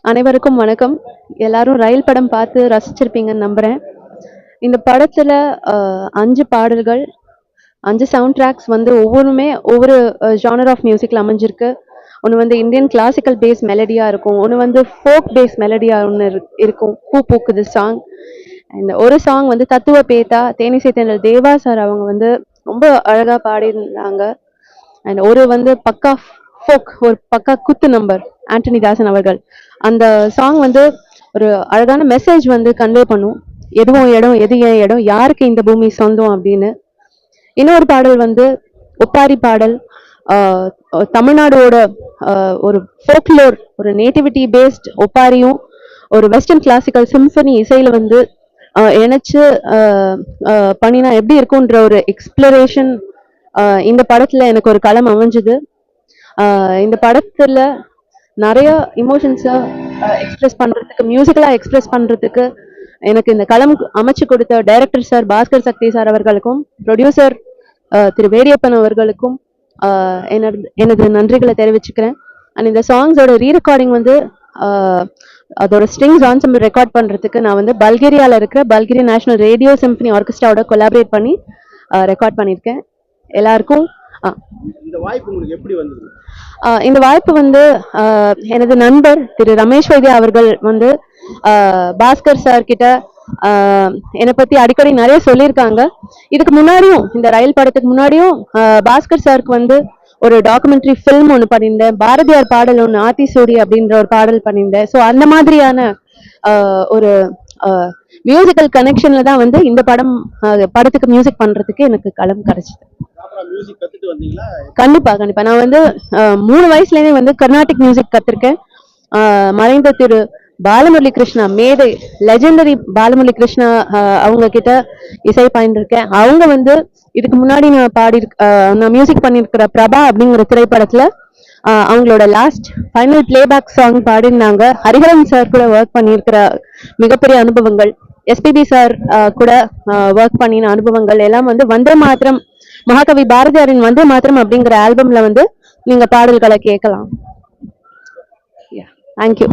அனைவருக்கும் வணக்கம். எல்லாரும் ரயில் படம் பார்த்து ரசிச்சிருப்பீங்கன்னு நம்புறேன். இந்த படத்துல 5 பாடல்கள், 5 சவுண்ட் ட்ராக்ஸ் வந்து ஒவ்வொன்னுமே ஒவ்வொரு ஜானர் ஆஃப் மியூசிக்ல அமைஞ்சிருக்கு. ஒன்று வந்து இந்தியன் கிளாசிக்கல் பேஸ் மெலடியா இருக்கும், ஒன்று வந்து ஃபோக் பேஸ் மெலடியா ஒன்று இருக்கும், பூ பூக்குது சாங். அண்ட் ஒரு சாங் வந்து தத்துவ பேத்தா தேனிசை தென்றல் தேவா சார் அவங்க வந்து ரொம்ப அழகா பாடியிருந்தாங்க. அண்ட் ஒரு வந்து பக்கா ஃபோக், ஒரு பக்கா குத்து நம்பர் ஆண்டனி தாசன் அவர்கள். அந்த சாங் வந்து ஒரு அழகான மெசேஜ் வந்து கன்வே பண்ணும். எதுவும் இடம், எது ஏன் இடம், யாருக்கு இந்த பூமி சொந்தம் அப்படின்னு. இன்னொரு பாடல் வந்து ஒப்பாரி பாடல். தமிழ்நாடோட ஒரு ஃபோக்லோர், ஒரு நேட்டிவிட்டி பேஸ்ட் ஒப்பாரியும் ஒரு வெஸ்டர்ன் கிளாசிக்கல் சிம்பனி இசையில வந்து இணைச்சு பண்ணினா எப்படி இருக்கும்ன்ற ஒரு எக்ஸ்ப்ளரேஷன் இந்த படத்துல எனக்கு ஒரு களம் அமைஞ்சது. இந்த படத்துல நிறைய இமோஷன்ஸை எக்ஸ்பிரஸ் பண்றதுக்கு, மியூசிக்கலா எக்ஸ்பிரஸ் பண்றதுக்கு எனக்கு இந்த களம் அமைச்சு கொடுத்த டைரக்டர் சார் பாஸ்கர் சக்தி சார் அவர்களுக்கும், ப்ரொடியூசர் திரு வேரியப்பன் அவர்களுக்கும் எனது நன்றிகளை தெரிவிச்சுக்கிறேன். அண்ட் இந்த சாங்ஸோட ரீ ரெக்கார்டிங் வந்து அதோட ஸ்ட்ரிங்ஸ் ஆன்சம்பிள் ரெக்கார்ட் பண்றதுக்கு நான் வந்து பல்கேரியாவில் இருக்கிற பல்கேரியா நேஷனல் ரேடியோ சிம்பனி ஆர்கெஸ்ட்ராவோட கொலாபரேட் பண்ணி ரெக்கார்ட் பண்ணியிருக்கேன். எல்லாருக்கும் இந்த வாய்ப்பு வந்து எனது நண்பர் திரு ரமேஷ் வைத்தியா அவர்கள் வந்து பாஸ்கர் சார் கிட்ட என்னை பத்தி அடிக்கடி நிறைய சொல்லியிருக்காங்க. இதுக்கு முன்னாடியும், இந்த ரயில் படத்துக்கு முன்னாடியும் பாஸ்கர் சாருக்கு வந்து ஒரு டாக்குமெண்ட்ரி ஃபில்ம் ஒன்று பண்ணியிருந்தேன். பாரதியார் பாடல் ஒன்று ஆத்திசூடி அப்படின்ற ஒரு பாடல் பண்ணியிருந்தேன். ஸோ அந்த மாதிரியான ஒரு மியூசிக்கல் கனெக்ஷன்ல தான் வந்து இந்த படத்துக்கு மியூசிக் பண்றதுக்கு எனக்கு களம் கிடைச்சது. கண்டிப்பா கண்டிப்பா. நான் வந்து 3 வயசுலேயே வந்து கர்நாடிக் மியூசிக் கத்திருக்கேன். மறைந்த திரு பாலமுரளி கிருஷ்ணா, மேதை லெஜெண்டரி பாலமுரளி கிருஷ்ணா அவங்க கிட்ட இசை பயின்றிருக்கேன். அவங்க வந்து இதுக்கு முன்னாடி நான் மியூசிக் பண்ணியிருக்கிற பிரபா அப்படிங்கிற திரைப்படத்துல அவங்களோட லாஸ்ட் ஃபைனல் பிளேபேக் சாங் பாடினாங்க. ஹரிஹரன் சார் கூட ஒர்க் பண்ணியிருக்கிற மிகப்பெரிய அனுபவங்கள், எஸ்பிபி சார் கூட ஒர்க் பண்ணின அனுபவங்கள் எல்லாம் வந்து வந்தே மாத்திரம், மகாகவி பாரதியாரின் வந்தே மாத்திரம் அப்படிங்கிற ஆல்பம்ல வந்து நீங்க பாடல்களை கேட்கலாம். தேங்க்யூ.